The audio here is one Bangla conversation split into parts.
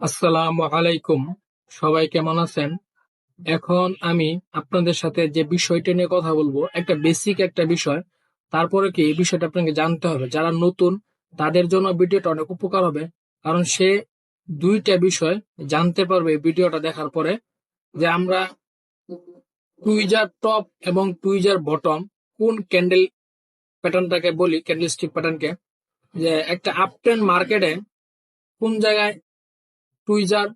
আসসালামু আলাইকুম। সবাই কেমন আছেন? এখন আমি আপনাদের সাথে যে বিষয়টা নিয়ে কথা বলবো একটা বেসিক একটা বিষয়। তারপরে কি এই বিষয়টা আপনাকে জানতে হবে, যারা নতুন তাদের জন্য ভিডিওটা অনেক উপকার হবে। কারণ সে দুইটা বিষয় জানতে পারবে এই ভিডিওটা দেখার পরে, যে আমরা টুইজার টপ এবং টুইজার বটম কোন ক্যান্ডেল প্যাটার্নটাকে বলি, ক্যান্ডেল স্টিক প্যাটার্নকে। যে একটা আপট্রেন্ড মার্কেটে কোন জায়গায় টুইজার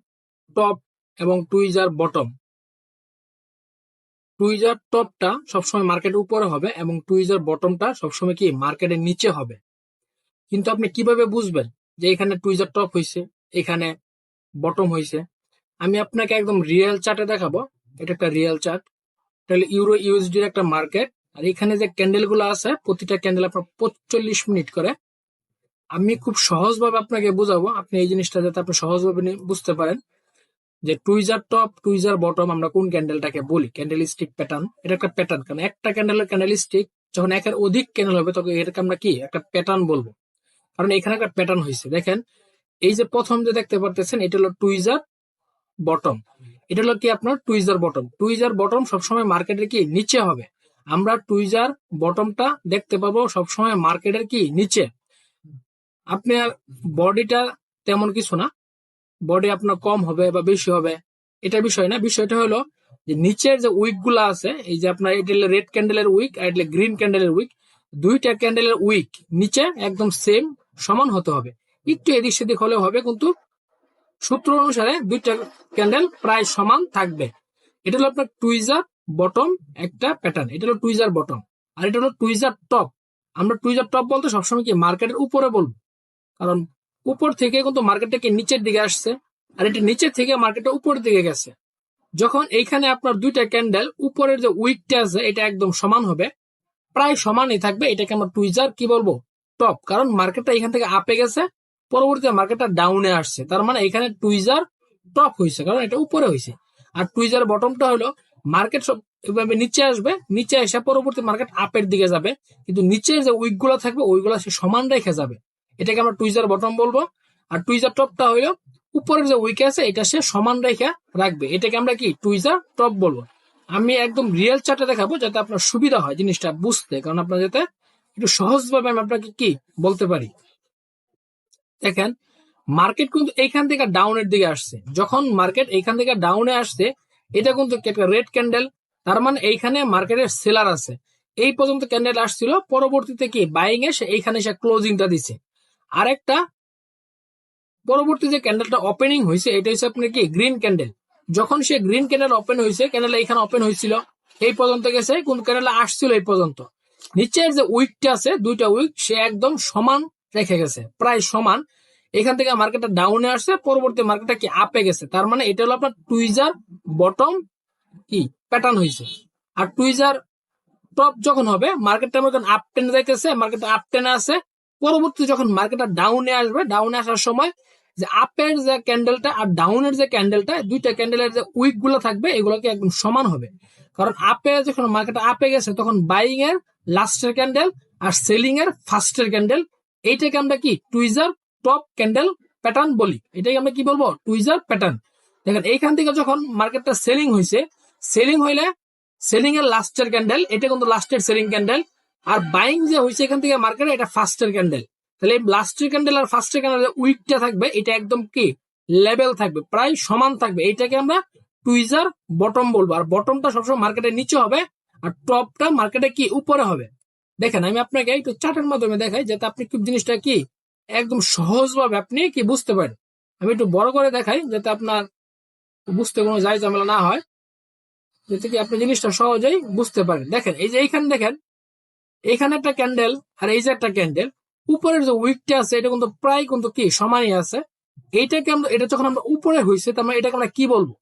টপ এবং টুইজার বটম, টুইজার টপটা সবসময় মার্কেটের উপরে হবে এবং টুইজার বটমটা সবসময় কি মার্কেটের নিচে হবে। কিন্তু আপনি কিভাবে বুঝবেন যে এখানে টুইজার টপ হয়েছে, এখানে বটম হয়েছে? আমি আপনাকে একদম রিয়েল চার্টে দেখাবো। এটা একটা রিয়েল চার্ট। তাহলে ইউরো ইউএসডির একটা মার্কেট, আর এখানে যে ক্যান্ডেল গুলো আছে প্রতিটা ক্যান্ডেল আপনার 45 মিনিট করে। আমি খুব সহজভাবে আপনাকে বুঝাবো, আপনি এই জিনিসটা যাতে আপনি সহজভাবে বুঝতে পারেন যে টুইজার টপ টুইজার বটম আমরা কোন ক্যান্ডেলটাকে বলি। ক্যান্ডেল স্টিক প্যাটার্ন, এটা একটা প্যাটার্ন। কারণ একটা ক্যান্ডেলের ক্যান্ডেল স্টিক যখন একের অধিক ক্যান্ডেল হবে তখন এটাকে আমরা কি একটা প্যাটার্ন বলবো। কারণ এখানে একটা প্যাটার্ন হয়েছে। দেখেন, এই যে প্রথম যে দেখতে পারতেছেন এটা হলো টুইজার বটম, এটা হলো কি আপনার টুইজার বটম। টুইজার বটম সবসময় মার্কেটের কি নিচে হবে। আমরা টুইজার বটমটা দেখতে পাবো সবসময় মার্কেটের কি নিচে। আপনার বডিটা তেমন কিছু না, বডি আপনার কম হবে বা বেশি হবে এটা বিষয় না। বিষয়টা হলো যে নিচের যে উইক গুলা আছে, এই যে আপনার এটা রেড ক্যান্ডেলের উইক আর এটা গ্রিন ক্যান্ডেলের উইক, দুইটা ক্যান্ডেলের উইক নিচে একদম সেম সমান হতে হবে। একটু এদিক সেদিক হলেও হবে, কিন্তু সূত্র অনুসারে দুইটা ক্যান্ডেল প্রায় সমান থাকবে। এটা হলো আপনার টুইজার বটম একটা প্যাটার্ন। এটা হলো টুইজার বটম। আর এটা হলো টুইজার টপ। আমরা টুইজার টপ বলতে সবসময় কি মার্কেটের উপরে বলবো, কারণ উপর থেকে কিন্তু মার্কেটটাকে নিচের দিকে আসছে, আর এটা নিচের থেকে মার্কেটটা উপরের দিকে গেছে। যখন এইখানে আপনার দুইটা ক্যান্ডেল উপরের যে উইকটা আছে এটা একদম সমান হবে, প্রায় সমানই থাকবে, এটাকে আমরা টুইজার কি বলবো, টপ। কারণ মার্কেটটা এখান থেকে আপে গেছে, পরবর্তীতে মার্কেটটা ডাউনে আসছে, তার মানে এখানে টুইজার টপ হয়েছে কারণ এটা উপরে হয়েছে। আর টুইজার বটমটা হলো মার্কেট সব এভাবে নিচে আসবে, নিচে এসে পরবর্তী মার্কেট আপের দিকে যাবে, কিন্তু নিচের যে উইক গুলো থাকবে ওইগুলো সে সমান রেখে যাবে, এটাকে আমরা টুইজার বটম বলবো। আর টুইজার টপটা হইলো উপরের যে উইক আছে এটা সে সমান রেখে রাখবে, এটাকে আমরা কি টুইজার টপ বলবো। আমি একদম রিয়েল চার্টে দেখাবো যাতে আপনার সুবিধা হয় জিনিসটা বুঝতে, কারণ আপনার যাতে একটু সহজভাবে আমি আপনাকে কি বলতে পারি। দেখেন, মার্কেট কিন্তু এইখান থেকে ডাউনের দিকে আসছে। যখন মার্কেট এইখান থেকে ডাউনে আসছে, এটা কিন্তু একটা রেড ক্যান্ডেল, তার মানে এইখানে মার্কেটের সেলার আছে। এই পর্যন্ত ক্যান্ডেল আসছিল, পরবর্তীতে কি বাইং এ সে এইখানে সে ক্লোজিংটা দিছে। আরেকটা পরবর্তী যে ক্যান্ডেলটা ওপেনিং হয়েছে এটা হচ্ছে আপনার কি গ্রিন ক্যান্ডেল। যখন সে গ্রিন ক্যান্ডেল ওপেন হয়েছে, ক্যান্ডেল এখানে ওপেন হয়েছিল, এই পর্যন্ত গেছে, কোন ক্যান্ডেল আসছিল এই পর্যন্ত। নিচের যে উইকটা আছে দুইটা উইক সে একদম সমান রেখে গেছে, প্রায় সমান। এখান থেকে মার্কেটটা ডাউনে আসছে, পরবর্তী মার্কেটটা কি আপে গেছে, তার মানে এটা হলো আপনার টুইজার বটম কি প্যাটার্ন হয়েছে। আর টুইজার টপ যখন হবে, মার্কেটটা যখন আপ টেনে যাইতেছে, মার্কেটটা আপ টেনে আছে, পরবর্তী যখন মার্কেটটা ডাউনে আসবে, ডাউনে আসার সময় যে আপের যে ক্যান্ডেলটা আর ডাউনের যে ক্যান্ডেলটা, দুইটা ক্যান্ডেলের যে উইক গুলো থাকবে এগুলোকে একদম সমান হবে। কারণ আপে যখন মার্কেট আপে গেছে তখন বাইং এর লাস্টের ক্যান্ডেল আর সেলিং এর ফার্স্টের ক্যান্ডেল, এইটাকে আমরা কি টুইজার টপ ক্যান্ডেল প্যাটার্ন বলি। এটাকে আমরা কি বলবো, টুইজার প্যাটার্ন। দেখেন এইখান থেকে যখন মার্কেটটা সেলিং হয়েছে, সেলিং হইলে সেলিং এর লাস্টের ক্যান্ডেল, এটা কিন্তু লাস্টের সেলিং ক্যান্ডেল। আর বাইং যে হয়েছে এখান থেকে মার্কেটে, এটা ফার্স্টের ক্যান্ডেল। তাহলে লাস্টের ক্যান্ডেল আর ফার্স্টের ক্যান্ডেল উইকটা থাকবে, এটা একদম কি লেভেল থাকবে, প্রায় সমান থাকবে, এইটাকে আমরা টুইজার বটম বলবো। আর বটমটা সবসময় মার্কেটের নিচে হবে, আর টপটা মার্কেটে কি উপরে হবে। দেখেন, আমি আপনাকে একটু চার্টের মাধ্যমে দেখাই যাতে আপনি খুব জিনিসটা কি একদম সহজভাবে আপনি কি বুঝতে পারেন। আমি একটু বড় করে দেখাই যাতে আপনার বুঝতে কোনো যাই ঝামেলা না হয়, যাতে কি আপনি জিনিসটা সহজেই বুঝতে পারেন। দেখেন, এই যে এইখানে দেখেন, এইখানে একটা ক্যান্ডেল আর এই যে একটা ক্যান্ডেল, উপরের যে উইকটা আছে এটা কিন্তু প্রায় কিন্তু কি সমানই আছে। এইটাকে আমরা, এটা যখন আমরা উপরে হয়েছে তার মানে এটাকে আমরা কি বলবো,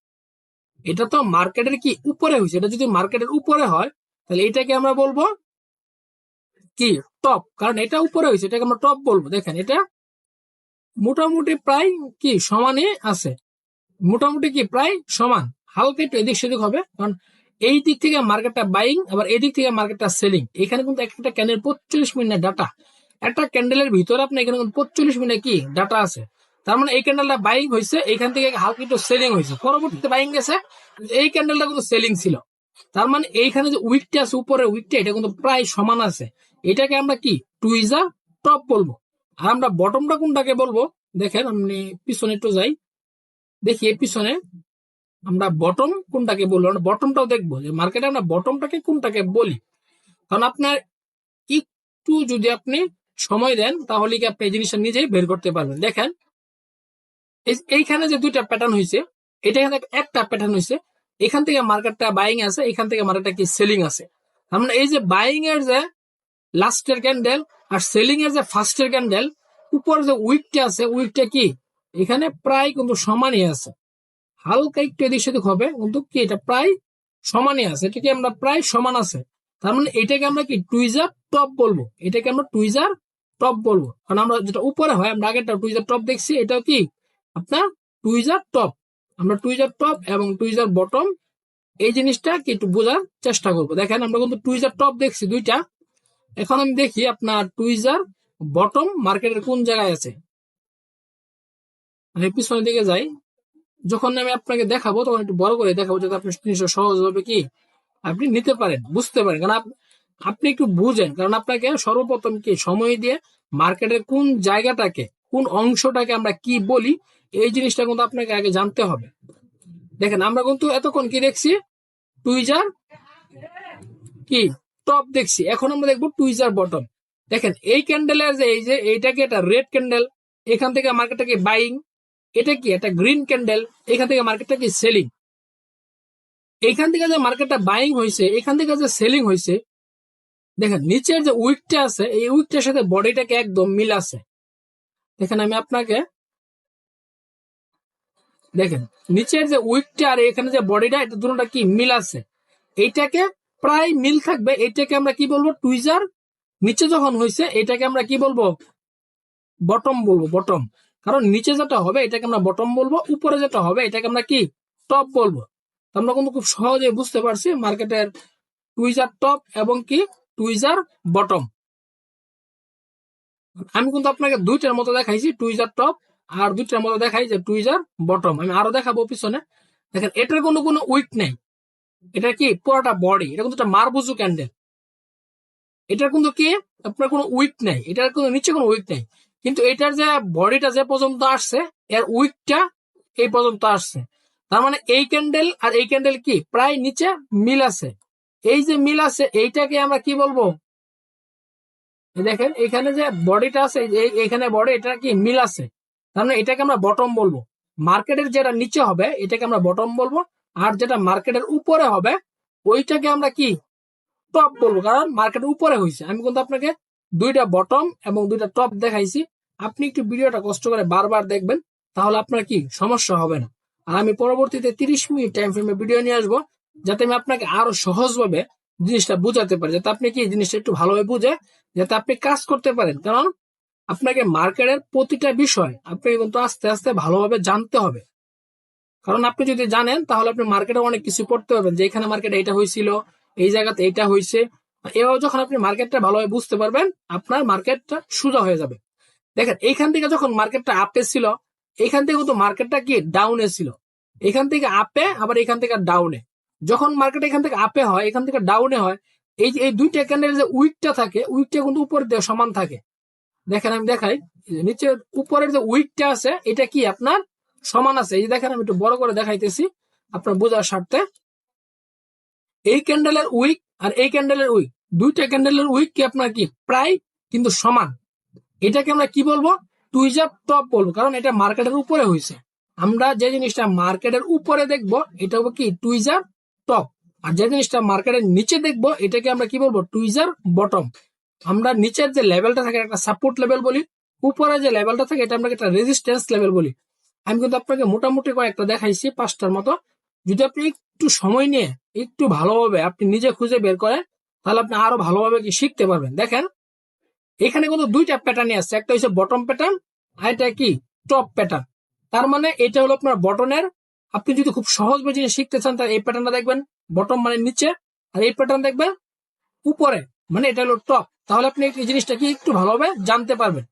এটা তো মার্কেটের কি উপরে হয়েছে। এটা যদি মার্কেটের উপরে হয় তাহলে এটাকে আমরা বলবো কি টপ, কারণ এটা উপরে হয়েছে, এটাকে আমরা টপ বলবো। দেখেন, এটা মোটামুটি প্রায় কি সমানই আছে, মোটামুটি কি প্রায় সমান, হালকা একটু এদিক সেদিক হবে, কারণ এই দিক থেকে মার্কেটটা বাইং, আবার এই দিক থেকে মার্কেটটা সেলিং। এখানে কিন্তু একটা ক্যান্ডেল 45 মিনিটের ডাটা, একটা ক্যান্ডেলের ভিতরে আপনার এখানে 45 মিনিট কি ডাটা আছে। তার মানে এই ক্যান্ডেলটা বাইং হয়েছে, এখান থেকে হালকা একটু সেলিং হয়েছে, পরবর্তীতে বাইং গেছে, এই ক্যান্ডেলটা কিন্তু সেলিং ছিল। তার মানে এইখানে যে উইকটা আছে উপরে উইকটা, এটা কিন্তু প্রায় সমান আছে। এটাকে আমরা কি টুইজার টপ বলবো। আর আমরা বটমটা কোনটাকে বলবো, দেখেন আমি পিছনে একটু যাই, দেখি পিছনে আমরা বটম কোনটাকে বলবো, আমরা বটমটাও দেখবো যে মার্কেটে আমরা বটমটাকে কোনটাকে বলি। কারণ আপনার একটু যদি আপনি সময় দেন তাহলে কি আপনি এই জিনিসটা নিজেই বের করতে পারবেন। দেখেন এইখানে যে দুইটা প্যাটার্ন হয়েছে, এটা এখানে একটা প্যাটার্ন হয়েছে, এখান থেকে মার্কেটটা বাইং আছে, এখান থেকে মার্কেটটা কি সেলিং আছে। আমরা এই যে বাইং এর যে লাস্টের ক্যান্ডেল আর সেলিং এর যে ফার্স্টের ক্যান্ডেল, উপর যে উইকটা আছে উইকটা কি এখানে প্রায় কিন্তু সমানই আছে, হালকা একটু এদিক সেদিক হবে কিন্তু কি এটা প্রায় সমানই আছে, এটা কি আমরা প্রায় সমান আছে। তার মানে এটাকে আমরা কি টুইজার টপ বলবো, এটাকে আমরা টুইজার টপ বলবো। কারণ আমরা যেটা উপরে হয়, আমরা আগেরটা টুইজার টপ দেখছি, এটাও কি আপনার টুইজার টপ। আমরা টুইজার টপ এবং টুইজার বটম এই জিনিসটা কি একটু বোঝার চেষ্টা করবো। দেখেন আমরা কিন্তু টুইজার টপ দেখছি দুইটা, এখন আমি দেখি আপনার টুইজার বটম মার্কেটের কোন জায়গায় আছে। মানে পিছনের দিকে যাই, যখন আমি আপনাকে দেখাবো তখন একটু বড় করে দেখাবো, যাতে আপনি জিনিসটা সহজভাবে কি আপনি নিতে পারেন, বুঝতে পারেন। কারণ আপনি একটু বুঝেন, কারণ আপনাকে সর্বপ্রথম কি সময় দিয়ে মার্কেটের কোন জায়গাটাকে কোন অংশটাকে আমরা কি বলি এই জিনিসটা কিন্তু আপনাকে আগে জানতে হবে। দেখেন আমরা কিন্তু এতক্ষণ কি দেখছি, টুইজার কি টপ দেখছি, এখন আমরা দেখবো টুইজার বটম। দেখেন এই ক্যান্ডেলের যে এই যে এইটাকে একটা রেড ক্যান্ডেল, এখান থেকে মার্কেটটাকে বাইং, এটা কি একটা গ্রিন ক্যান্ডেল, এখান থেকে মার্কেটটা কি সেলিং। এইখান থেকে যে মার্কেটটা বাইং হয়েছে, এখান থেকে যে সেলিং হয়েছে, দেখেন নিচের যে উইকটা আছে এই উইকটার সাথে বডিটাকে একদম মিল আছে। দেখেন আমি আপনাকে দেখেন নিচের যে উইকটা আর এখানে যে বডিটা, এটা দুটোটা কি মিল আছে, এইটাকে প্রায় মিল থাকবে, এটাকে আমরা কি বলবো টুইজার। নিচে যখন হয়েছে এটাকে আমরা কি বলবো বটম বলবো, বটম। কারণ নিচে যেটা হবে এটাকে আমরা বটম বলবো, উপরে যেটা হবে এটাকে আমরা কি টপ বলবো। আমরা কিন্তু খুব সহজে বুঝতে পারছি মার্কেটের টুইজার টপ এবং কি টুইজার বটম। আমি কিন্তু আপনাকে দুইটার মতো দেখাইছি টুইজার টপ, আর দুইটার মতো দেখাই যে টুইজার বটম। আমি আরো দেখাবো পিছনে। দেখেন এটার কোনো উইক নেই, এটা কি পুরোটা বডি, এটা কিন্তু একটা মারবুজু ক্যান্ডেল, এটার কিন্তু কি আপনার কোনো উইক নেই, এটার কোনো নিচে কোনো উইক নেই, কিন্তু এটার যে বডিটা যে পর্যন্ত আসছে এর উইকটা এই পর্যন্ত আসছে। তার মানে এই ক্যান্ডেল আর এই ক্যান্ডেল কি প্রায় নিচে মিল আছে, এই যে মিল আছে এইটাকে আমরা কি বলবো, দেখেন এখানে যে বডিটা আছে এখানে বডি এটা কি মিল আছে, তার মানে এটাকে আমরা বটম বলবো। মার্কেটের যেটা নিচে হবে এটাকে আমরা বটম বলবো, আর যেটা মার্কেটের উপরে হবে ওইটাকে আমরা কি টপ বলবো, কারণ মার্কেটের উপরে হয়েছে। আমি কিন্তু আপনাকে দুইটা বটম এবং দুইটা টপ দেখাইছি, আপনি একটু ভিডিওটা কষ্ট করে বারবার দেখবেন, তাহলে আপনার কি সমস্যা হবে না। আর আমি পরবর্তীতে 30 মিনিট টাইম ফ্রেমে ভিডিও নিয়ে আসবো, যাতে আমি আপনাকে আরো সহজভাবে জিনিসটা বুঝাতে পারি, যাতে আপনি কি জিনিসটা একটু ভালোভাবে বুঝে যাতে আপনি কাজ করতে পারেন। কারণ আপনাকে মার্কেটের প্রতিটা বিষয় আপনাকে কিন্তু আস্তে আস্তে ভালোভাবে জানতে হবে। কারণ আপনি যদি জানেন তাহলে আপনি মার্কেটে অনেক কিছু করতে পারবেন, যে এখানে মার্কেটে এটা হয়েছিল, এই জায়গাতে এইটা হয়েছে। এভাবে যখন আপনি মার্কেটটা ভালোভাবে বুঝতে পারবেন আপনার মার্কেটটা সোজা হয়ে যাবে। দেখেন এইখান থেকে যখন মার্কেটটা আপে ছিল, এখান থেকে কিন্তু মার্কেটটা কি ডাউনে ছিল, এখান থেকে আপে আবার এখান থেকে ডাউনে। যখন মার্কেট এখান থেকে আপে হয় এখান থেকে ডাউনে হয়, এই যে এই দুইটা ক্যান্ডেলের যে উইকটা থাকে উইকটা কিন্তু উপর দিয়ে সমান থাকে। দেখেন আমি দেখাই, নিচে উপরের যে উইকটা আছে এটা কি আপনার সমান আছে, এই দেখেন আমি একটু বড় করে দেখাইতেছি আপনার বোঝার স্বার্থে। এই ক্যান্ডেলের উইক আর এই ক্যান্ডেলের উইক, দুইটা ক্যান্ডেলের উইক কি আপনার কি প্রায় কিন্তু সমান, এটাকে আমরা কি বলবো টুইজার টপ বলবো, কারণ এটা মার্কেটের উপরে হয়েছে। আমরা যে জিনিসটা মার্কেটের উপরে দেখবো এটা হবে কি টুইজার টপ, আর যে জিনিসটা মার্কেটের নিচে দেখবো এটাকে আমরা কি বলবো টুইজার বটম। আমরা নিচের যে লেভেলটা থাকে একটা সাপোর্ট লেভেল বলি, উপরে যে লেভেলটা থাকে এটা আমরা একটা রেজিস্ট্যান্স লেভেল বলি। আমি কিন্তু আপনাকে মোটামুটি কয়েকটা দেখাইছি 5টার মতো, যদি আপনি একটু সময় নিয়ে একটু ভালোভাবে আপনি নিজে খুঁজে বের করেন তাহলে আপনি আরো ভালোভাবে কি শিখতে পারবেন। দেখেন এখানে কিন্তু দুইটা প্যাটার্নই আছে, একটা হচ্ছে বটম প্যাটার্ন আর এটা কি টপ প্যাটার্ন। তার মানে এটা হলো আপনার বটনের, আপনি যদি খুব সহজভাবে জিনিস শিখতে চান তাহলে এই প্যাটার্নটা দেখবেন, বটম মানে নিচে, আর এই প্যাটার্ন দেখবেন উপরে মানে এটা হলো টপ, তাহলে আপনি এই জিনিসটা কি একটু ভালোভাবে জানতে পারবেন।